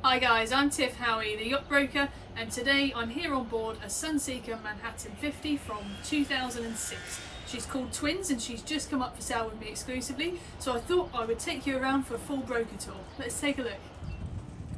Hi guys, I'm Tiff Howie, the yacht broker, and today I'm here on board a Sunseeker Manhattan 50 from 2006. She's called Twins and she's just come up for sale with me exclusively, so I thought I would take you around for a full broker tour. Let's take a look.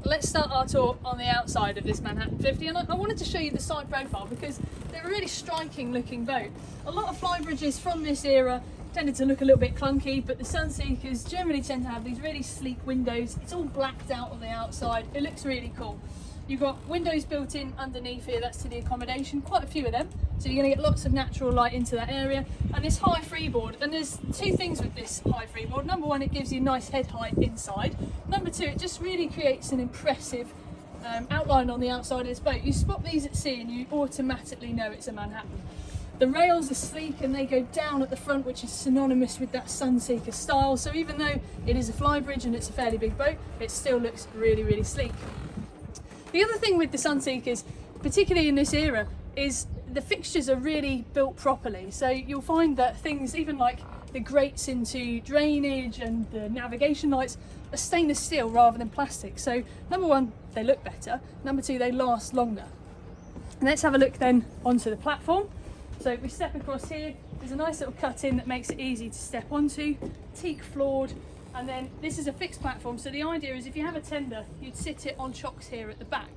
Let's start our tour on the outside of this Manhattan 50, and I wanted to show you the side profile because they're a really striking looking boat. A lot of Flybridges from this era tended to look a little bit clunky, but the Sunseekers generally tend to have these really sleek windows. It's all blacked out on the outside. It looks really cool. You've got windows built in underneath here, that's to the accommodation, quite a few of them. So you're going to get lots of natural light into that area. And this high freeboard, and there's two things with this high freeboard. Number one, it gives you nice head height inside. Number two, it just really creates an impressive outline on the outside of this boat. You spot these at sea and you automatically know it's a Manhattan. The rails are sleek and they go down at the front, which is synonymous with that Sunseeker style. So even though it is a Flybridge and it's a fairly big boat, it still looks really, really sleek. The other thing with the Sunseekers, particularly in this era, is the fixtures are really built properly. So you'll find that things, even like the grates into drainage and the navigation lights, are stainless steel rather than plastic. So number one, they look better. Number two, they last longer. And let's have a look then onto the platform. So if we step across here, there's a nice little cut in that makes it easy to step onto, teak floored, and then this is a fixed platform. So the idea is if you have a tender, you'd sit it on chocks here at the back.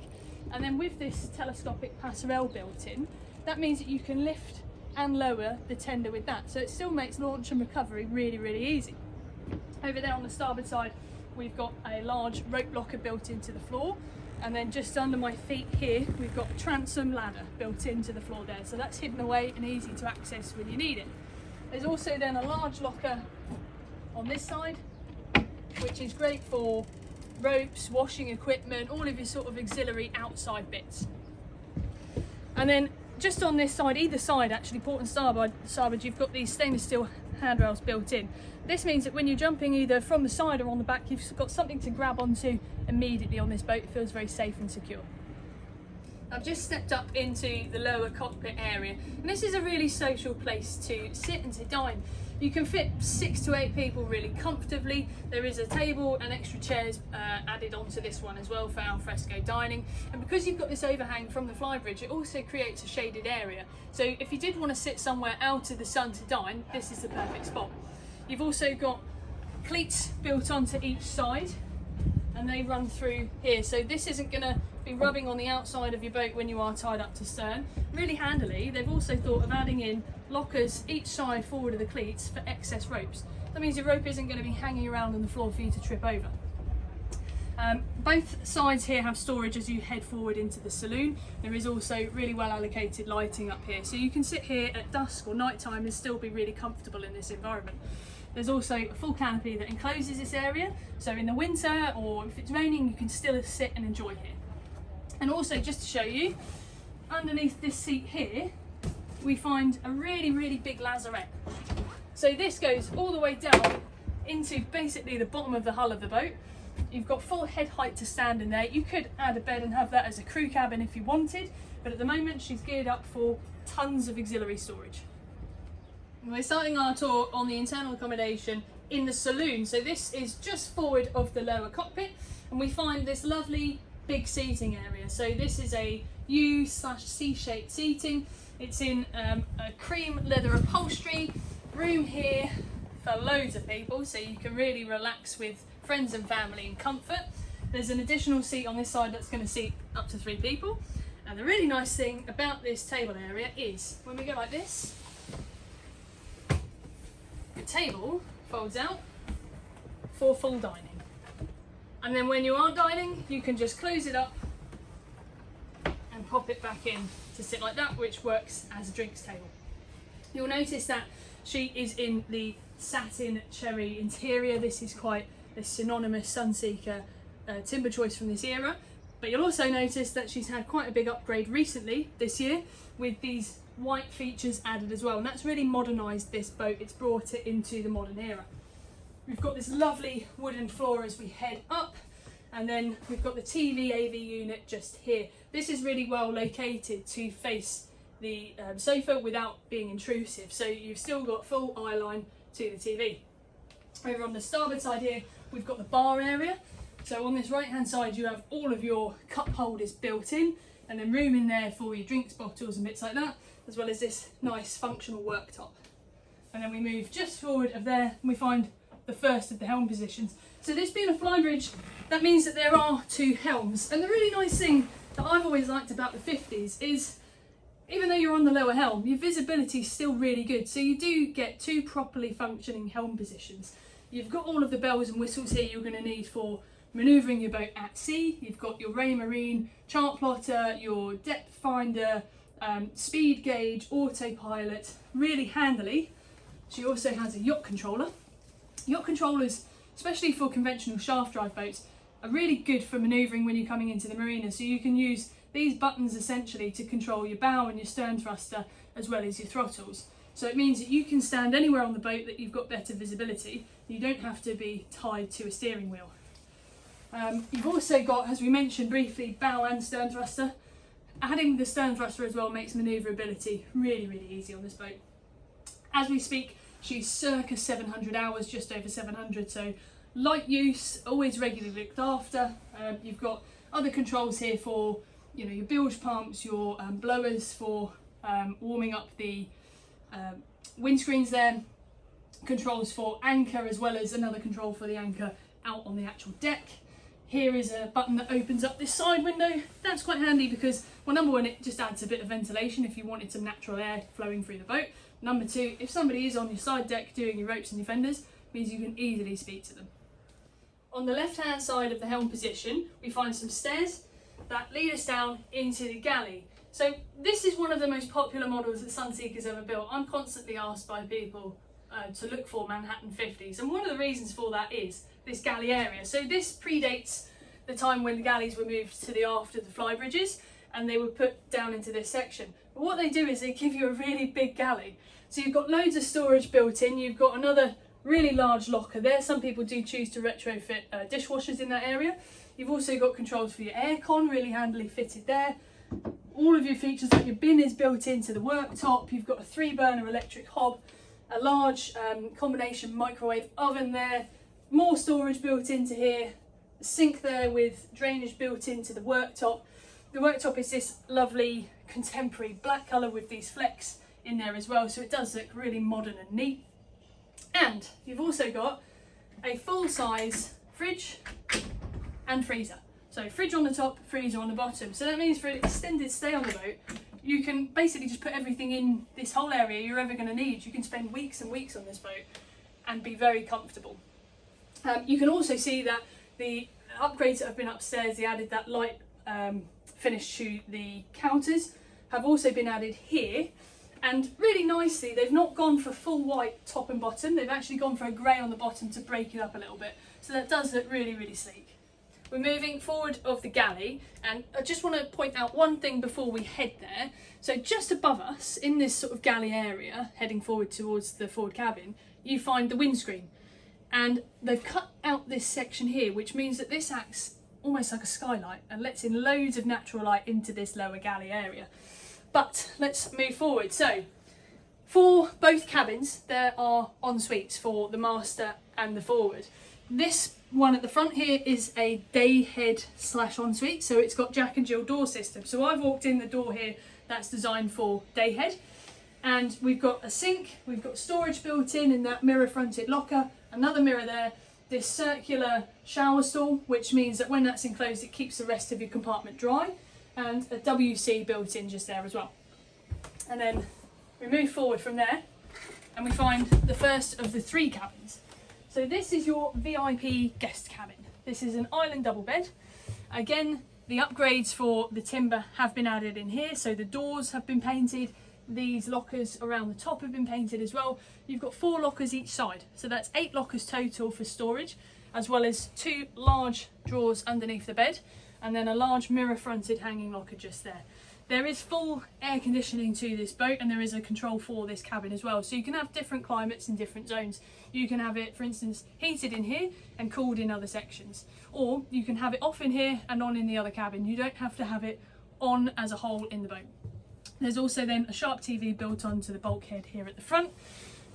And then with this telescopic passerelle built in, that means that you can lift and lower the tender with that. So it still makes launch and recovery really, really easy. Over there on the starboard side, we've got a large rope locker built into the floor. And then just under my feet here, we've got a transom ladder built into the floor there. So that's hidden away and easy to access when you need it. There's also then a large locker on this side, which is great for ropes, washing equipment, all of your sort of auxiliary outside bits. And then just on this side, either side actually, port and starboard, you've got these stainless steel handrails built in. This means that when you're jumping either from the side or on the back, you've got something to grab onto immediately on this boat. It feels very safe and secure. I've just stepped up into the lower cockpit area, and this is a really social place to sit and to dine. You can fit 6 to 8 people really comfortably. There is a table and extra chairs added onto this one as well for al fresco dining. And because you've got this overhang from the Flybridge, it also creates a shaded area. So if you did want to sit somewhere out of the sun to dine, this is the perfect spot. You've also got cleats built onto each side, and they run through here. So this isn't going to be rubbing on the outside of your boat when you are tied up to stern. Really handily, they've also thought of adding in lockers each side forward of the cleats for excess ropes. That means your rope isn't going to be hanging around on the floor for you to trip over. Both sides here have storage as you head forward into the saloon. There is also really well allocated lighting up here, so you can sit here at dusk or night time and still be really comfortable in this environment. There's also a full canopy that encloses this area, so in the winter or if it's raining you can still sit and enjoy here. And also, just to show you, underneath this seat here we find a really, really big lazarette. So this goes all the way down into basically the bottom of the hull of the boat. You've got full head height to stand in there. You could add a bed and have that as a crew cabin if you wanted, but at the moment she's geared up for tons of auxiliary storage. We're starting our tour on the internal accommodation in the saloon. So this is just forward of the lower cockpit, and we find this lovely big seating area. So this is a U/C-shaped seating. It's in a cream leather upholstery, room here for loads of people, so you can really relax with friends and family in comfort. There's an additional seat on this side that's going to seat up to 3 people. And the really nice thing about this table area is when we go like this, the table folds out for full dining. And then when you aren't dining, you can just close it up and pop it back in to sit like that, which works as a drinks table. You'll notice that she is in the satin cherry interior. This is quite a synonymous Sunseeker timber choice from this era. But you'll also notice that she's had quite a big upgrade recently this year with these white features added as well, and that's really modernised this boat. It's brought it into the modern era. We've got this lovely wooden floor as we head up, and then we've got the TV AV unit just here. This is really well located to face the sofa without being intrusive, so you've still got full eye line to the TV. Over on the starboard side here, we've got the bar area. So on this right hand side you have all of your cup holders built in, and then room in there for your drinks bottles and bits like that, as well as this nice functional worktop. And then we move just forward of there and we find the first of the helm positions. So this being a Flybridge, that means that there are 2 helms. And the really nice thing that I've always liked about the 50s is, even though you're on the lower helm, your visibility is still really good. So you do get 2 properly functioning helm positions. You've got all of the bells and whistles here you're going to need for manoeuvring your boat at sea. You've got your ray marine, chart plotter, your depth finder, speed gauge, autopilot, really handily. She also has a yacht controller. Yacht controllers, especially for conventional shaft drive boats, are really good for manoeuvring when you're coming into the marina. So you can use these buttons essentially to control your bow and your stern thruster, as well as your throttles. So it means that you can stand anywhere on the boat that you've got better visibility. You don't have to be tied to a steering wheel. You've also got, as we mentioned briefly, bow and stern thruster. Adding the stern thruster as well makes manoeuvrability really, really easy on this boat. As we speak, she's circa 700 hours, just over 700, so light use, always regularly looked after. You've got other controls here for, you know, your bilge pumps, your blowers for warming up the windscreens there, controls for anchor, as well as another control for the anchor out on the actual deck. Here is a button that opens up this side window. That's quite handy because, well, number one, it just adds a bit of ventilation if you wanted some natural air flowing through the boat. Number two, if somebody is on your side deck doing your ropes and your fenders, means you can easily speak to them. On the left hand side of the helm position, we find some stairs that lead us down into the galley. So this is one of the most popular models that Sunseeker's ever built. I'm constantly asked by people to look for Manhattan 50s, and one of the reasons for that is this galley area. So this predates the time when the galleys were moved to the aft of the Flybridges and they were put down into this section. But what they do is they give you a really big galley. So you've got loads of storage built in, you've got another really large locker there. Some people do choose to retrofit dishwashers in that area. You've also got controls for your aircon, really handily fitted there. All of your features, like your bin, is built into the worktop. You've got a 3-burner electric hob, a large combination microwave oven there, more storage built into here, a sink there with drainage built into the worktop. The worktop is this lovely contemporary black colour with these flecks in there as well, so it does look really modern and neat. And you've also got a full-size fridge and freezer. So fridge on the top, freezer on the bottom. So that means for an extended stay on the boat, you can basically just put everything in this whole area you're ever going to need. You can spend weeks and weeks on this boat and be very comfortable. You can also see that the upgrades that have been upstairs, they added that light finish to the counters, have also been added here. And really nicely, they've not gone for full white top and bottom, they've actually gone for a grey on the bottom to break it up a little bit. So that does look really, really sleek. We're moving forward of the galley, and I just want to point out one thing before we head there. So just above us, in this sort of galley area, heading forward towards the forward cabin, you find the windscreen. And they've cut out this section here, which means that this acts almost like a skylight and lets in loads of natural light into this lower galley area. But let's move forward. So for both cabins, there are en-suites for the master and the forward. This one at the front here is a day head / ensuite, so it's got Jack and Jill door system. So I've walked in the door here that's designed for day head, and we've got a sink, we've got storage built in that mirror fronted locker, another mirror there, this circular shower stall, which means that when that's enclosed it keeps the rest of your compartment dry, and a WC built in just there as well. And then we move forward from there and we find the first of the 3 cabins. So this is your VIP guest cabin. This is an island double bed. Again, the upgrades for the timber have been added in here. So the doors have been painted. These lockers around the top have been painted as well. You've got 4 lockers each side. So that's 8 lockers total for storage, as well as 2 large drawers underneath the bed, and then a large mirror fronted hanging locker just there. There is full air conditioning to this boat, and there is a control for this cabin as well. So you can have different climates in different zones. You can have it, for instance, heated in here and cooled in other sections. Or you can have it off in here and on in the other cabin. You don't have to have it on as a whole in the boat. There's also then a Sharp TV built onto the bulkhead here at the front,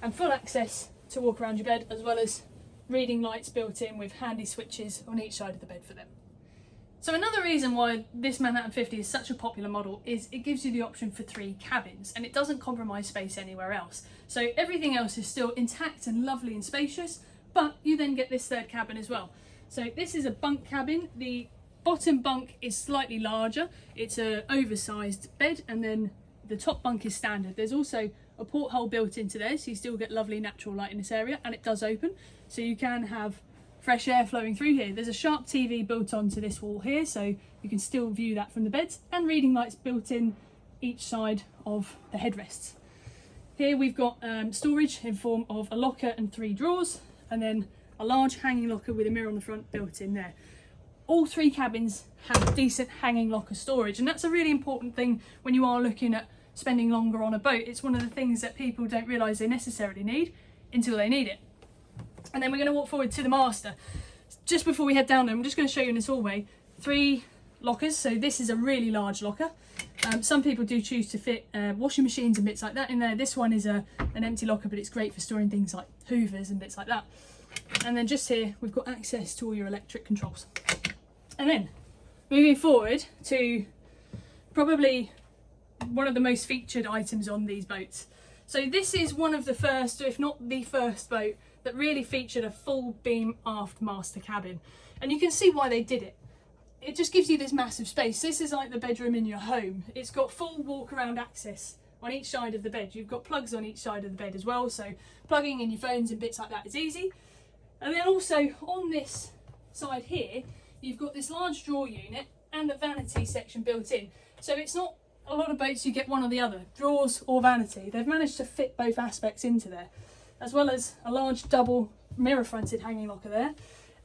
and full access to walk around your bed, as well as reading lights built in with handy switches on each side of the bed for them. So another reason why this Manhattan 50 is such a popular model is it gives you the option for 3 cabins, and it doesn't compromise space anywhere else. So everything else is still intact and lovely and spacious, but you then get this 3rd cabin as well. So this is a bunk cabin. The bottom bunk is slightly larger. It's an oversized bed, and then the top bunk is standard. There's also a porthole built into there, so you still get lovely natural light in this area, and it does open, so you can have fresh air flowing through here. There's a sharp TV built onto this wall here, so you can still view that from the beds, and reading lights built in each side of the headrests. Here we've got storage in form of a locker and 3 drawers, and then a large hanging locker with a mirror on the front built in there. All 3 cabins have decent hanging locker storage, and that's a really important thing when you are looking at spending longer on a boat. It's one of the things that people don't realise they necessarily need until they need it. And then we're going to walk forward to the master. Just before we head down there, I'm just going to show you in this hallway 3 lockers. So this is a really large locker. Some people do choose to fit washing machines and bits like that in there. This one is an empty locker, but it's great for storing things like hoovers and bits like that. And then just here we've got access to all your electric controls. And then moving forward to probably one of the most featured items on these boats. So this is one of the first, if not the first boat that really featured a full beam aft master cabin. And you can see why they did it. It just gives you this massive space. This is like the bedroom in your home. It's got full walk around access on each side of the bed. You've got plugs on each side of the bed as well, so plugging in your phones and bits like that is easy. And then also on this side here, you've got this large drawer unit and a vanity section built in. So it's not a lot of boats you get one or the other, drawers or vanity. They've managed to fit both aspects into there, as well as a large double mirror fronted hanging locker there,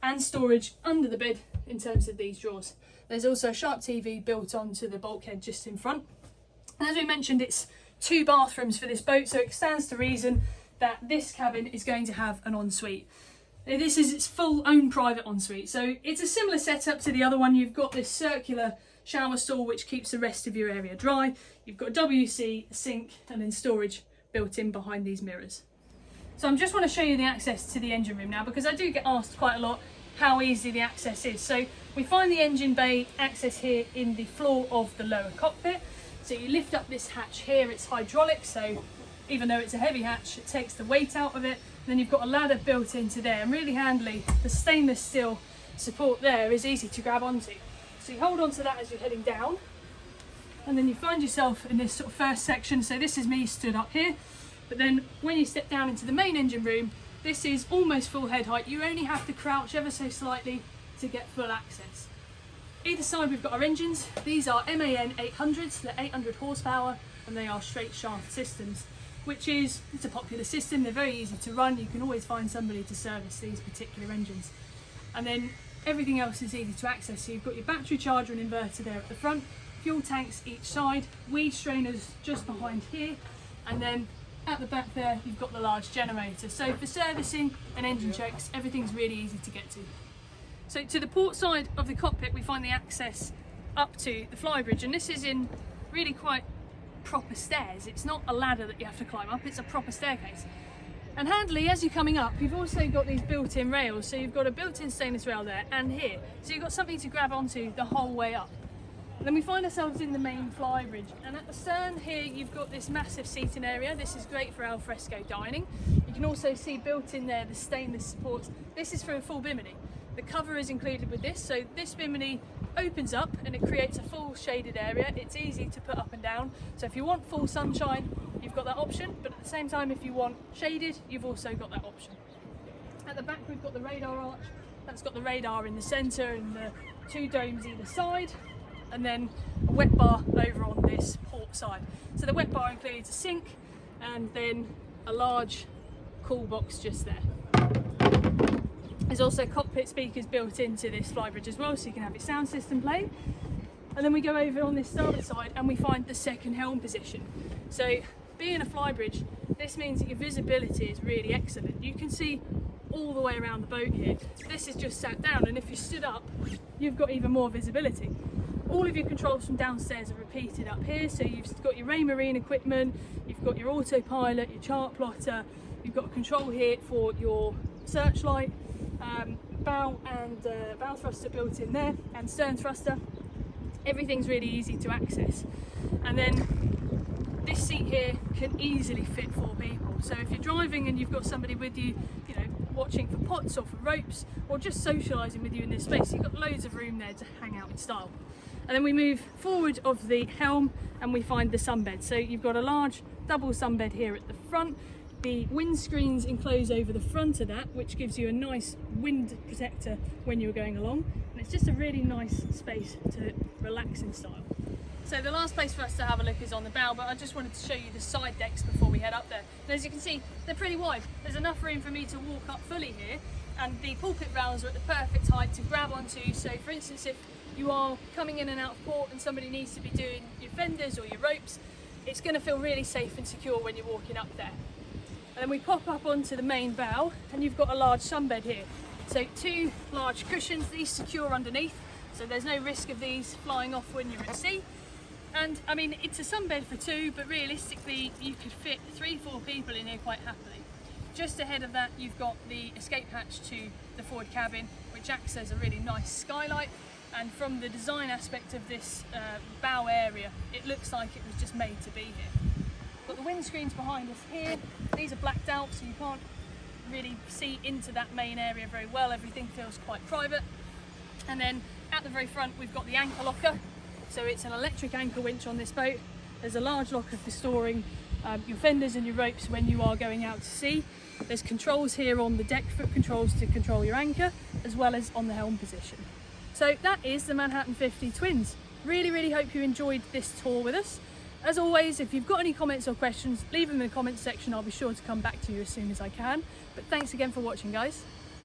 and storage under the bed in terms of these drawers. There's also a sharp TV built onto the bulkhead just in front. And as we mentioned, it's 2 bathrooms for this boat, so it stands to reason that this cabin is going to have an ensuite. This is its full own private ensuite, so it's a similar setup to the other one. You've got this circular shower stall which keeps the rest of your area dry. You've got a WC, a sink, and then storage built in behind these mirrors. So I just want to show you the access to the engine room now, because I do get asked quite a lot how easy the access is. So we find the engine bay access here in the floor of the lower cockpit. So you lift up this hatch here, it's hydraulic, so even though it's a heavy hatch, it takes the weight out of it. And then you've got a ladder built into there, and really handily, the stainless steel support there is easy to grab onto. So you hold on to that as you're heading down, and then you find yourself in this sort of first section. So this is me stood up here, but then when you step down into the main engine room, this is almost full head height. You only have to crouch ever so slightly to get full access. Either side we've got our engines. These are MAN 800s, they're 800 horsepower, and they are straight shaft systems, which is, it's a popular system. They're very easy to run. You can always find somebody to service these particular engines. And then everything else is easy to access. So you've got your battery charger and inverter there at the front, fuel tanks each side, weed strainers just behind here, and then at the back there you've got the large generator. So for servicing and engine checks, everything's really easy to get to. So to the port side of the cockpit we find the access up to the Flybridge, and this is in really quite proper stairs. It's not a ladder that you have to climb up, it's a proper staircase. And handily, as you're coming up, you've also got these built-in rails. So you've got a built-in stainless rail there and here. So you've got something to grab onto the whole way up. And then we find ourselves in the main Flybridge. And at the stern here, you've got this massive seating area. This is great for al fresco dining. You can also see built in there the stainless supports. This is for a full bimini. The cover is included with this. So this bimini opens up and it creates a full shaded area. It's easy to put up and down. So if you want full sunshine, you've got that option, but at the same time, if you want shaded, you've also got that option. At the back, we've got the radar arch. That's got the radar in the centre and the 2 domes either side, and then a wet bar over on this port side. So the wet bar includes a sink and then a large cool box just there. There's also cockpit speakers built into this Flybridge as well, so you can have your sound system playing. And then we go over on this starboard side and we find the second helm position. So being a Flybridge, this means that your visibility is really excellent. You can see all the way around the boat here. This is just sat down, and if you stood up, you've got even more visibility. All of your controls from downstairs are repeated up here, so you've got your Raymarine equipment, you've got your autopilot, your chart plotter, you've got a control here for your searchlight, bow thruster built in there, and stern thruster. Everything's really easy to access. And then this seat here can easily fit 4 people. So if you're driving and you've got somebody with you, you know, watching for pots or for ropes, or just socialising with you in this space, you've got loads of room there to hang out in style. And then we move forward of the helm and we find the sunbed. So you've got a large double sunbed here at the front. The windscreens enclose over the front of that, which gives you a nice wind protector when you're going along. And it's just a really nice space to relax in style. So the last place for us to have a look is on the bow, but I just wanted to show you the side decks before we head up there. And as you can see, they're pretty wide. There's enough room for me to walk up fully here, and the pulpit rails are at the perfect height to grab onto. So for instance, if you are coming in and out of port and somebody needs to be doing your fenders or your ropes, it's going to feel really safe and secure when you're walking up there. And then we pop up onto the main bow and you've got a large sunbed here. So 2 large cushions, these secure underneath, so there's no risk of these flying off when you're at sea. And I mean, it's a sunbed for 2, but realistically you could fit 3-4 people in here quite happily. Just ahead of that you've got the escape hatch to the forward cabin, which acts as a really nice skylight. And from the design aspect of this bow area, it looks like it was just made to be here. Got the windscreens behind us here. These are blacked out, so you can't really see into that main area very well. Everything feels quite private. And then at the very front we've got the anchor locker. So it's an electric anchor winch on this boat. There's a large locker for storing your fenders and your ropes when you are going out to sea. There's controls here on the deck, foot controls to control your anchor, as well as on the helm position. So that is the Manhattan 50 Twins. Really hope you enjoyed this tour with us. As always, if you've got any comments or questions, leave them in the comments section. I'll be sure to come back to you as soon as I can. But thanks again for watching, guys.